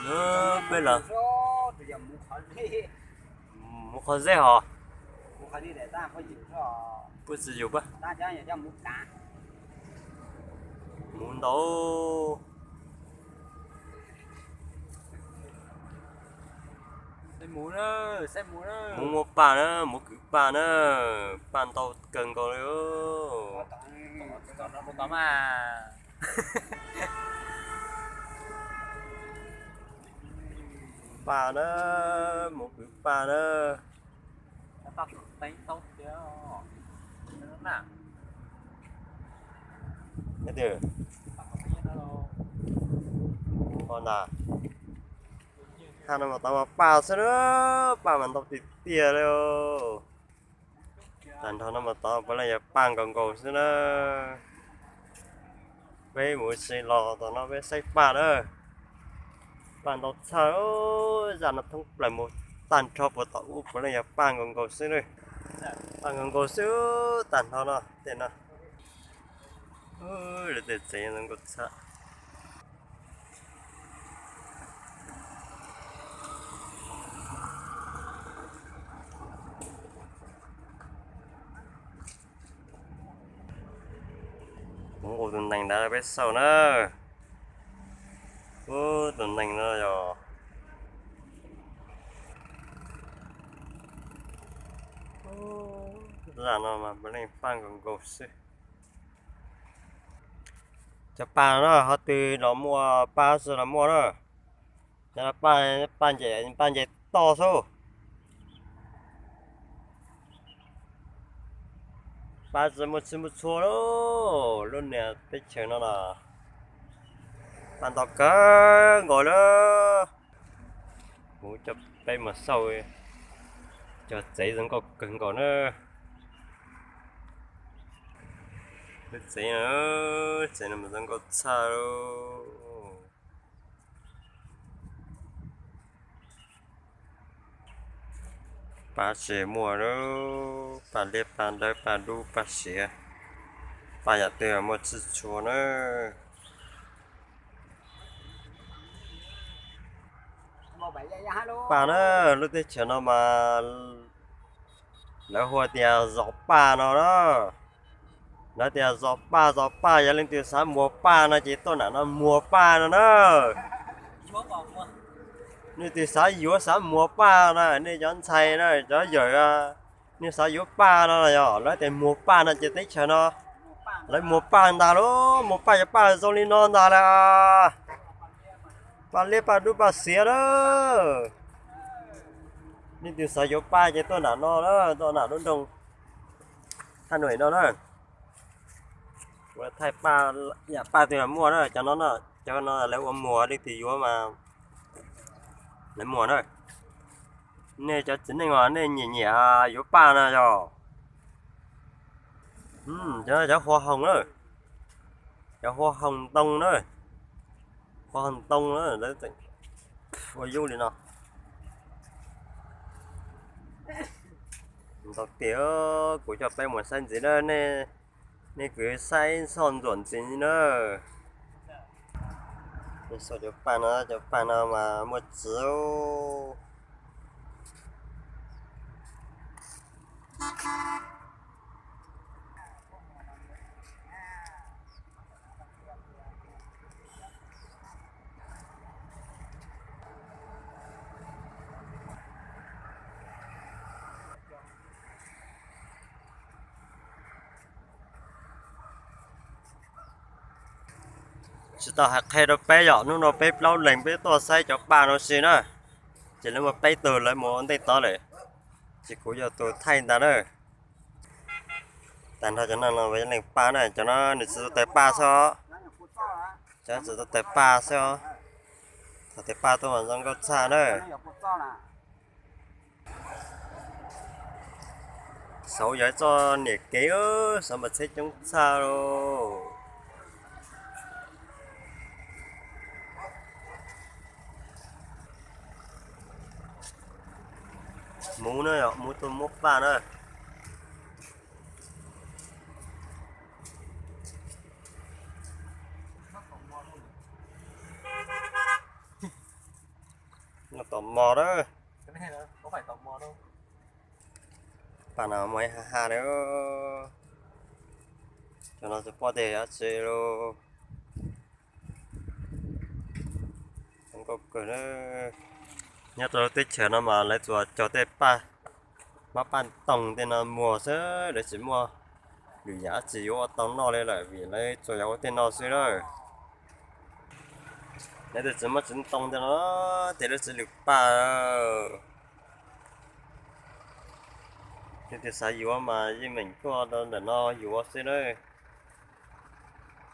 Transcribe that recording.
Nó bên là bây giờ muốn khó đi một con dễ hả? muốn khó đi để ta có gì cho Bữa sử dụng á, ta cho nhà cho muốn cá muốn đấu xem muốn đó muốn một bàn á, một cứ bàn á, bàn tàu cần còn nữa. còn nó có mà Bàn á, một cứ bàn á. nó tao tính tốt chứ nó nè Cái gì? tao không biết nó đâu Còn là hai năm mà tao mà bà sao nữa, bà mình tao tịt tia đâu. Thành thằng nó mà tao phải là bàn còn cầu xí nữa. Với mỗi xe lò tao nó với xây bà đó. Bàn tao sao giờ nó thông lại một tàn cho vào tao úp phải là bàn còn cầu xí nữa. Bàn còn cầu xí tàn thằng nó tiền nó. Ôi, để chế nó có sao. Cũng có tuần này đã biết sao nữa. Ô, tuần này nữa rồi. Ra nó mà bên này phan còn cầu xí. Cho bà nó họ từ nó mua ba giờ nó mua đó. Cho nó ban chạy to số. Ba giờ một số đó. Luôn nè tích chờ nó là ban to cỡ ngồi đó. Ngủ cho tay mà sâu cho giấy vẫn còn cứng còn nữa. Giấy nữa, giấy nó vẫn còn xa đâu. Ba sẽ mua đó, ba liếp ba đời ba đu ba sẽ. Ba nhà tôi một chút chúa nữa. một bảy giờ hello Ba nó lúc đấy chờ nó mà lỡ hoa tiền gió ba nó đó. Nó tiền gió ba giờ lên từ sáng mua ba nó chỉ tôi nó mua ba nó đó. chúa vào mua Nếu từ sáng yếu sáng mua ba nó nên chọn xay nó cho rồi nếu sáng yếu ba nó là nhỏ lấy tiền mua ba nó chỉ tích chờ nó lấy mua ba ta đó mua ba cho ba rồi lên non ta là ba liếp ba đu ba xía đó. Nên từ sáng yếu ba chỉ tôi nó đó tôi nó đông Hà Nội đó đó. Thay ba nhà ba thì là mua đó cho nó lấy ôm mùa đi thì vô mà lấy mùa thôi nè cho chính này ngon nè nhẹ nhẹ vô ba nè cho cho hoa hồng đó cho hoa hồng tông đó hoa hồng tông đó đấy hoa du đi nào tao tía của cho bay một xanh gì đó nè nè cứ xay son chuẩn gì nữa nè sao cho ba nó mà một chiếu chỉ tao hạt hay đó bé nhỏ nó bé lâu lành bé to xay cho ba nó xí nữa chỉ là một bé từ lại một tay to này chỉ có giờ tôi thay ta nữa tàn thôi cho nó là với lành ba này cho nó để sử tay ba sao cho sử tay ba sao tay ba tôi mà trong có xa nữa 手仔做年紀咯，什麼車中差咯。冇呢又冇到冇飯啊！ tò mò đó cái này là không phải tò mò đâu. bạn nào mới ha ha đó cho nó sẽ có thể ăn chơi luôn không có cửa đó nhớ tôi tích chờ nó mà lấy chùa cho tết ba mà bạn tổng thì nó mua sớ để chỉ mua vì giá chỉ có tổng nó lên lại vì lấy chùa có tên nó xí rồi lấy được chỉ mất chính tổng thì nó thì nó sẽ được ba thì sao mà với mình có đâu để nóอยู่xí rồi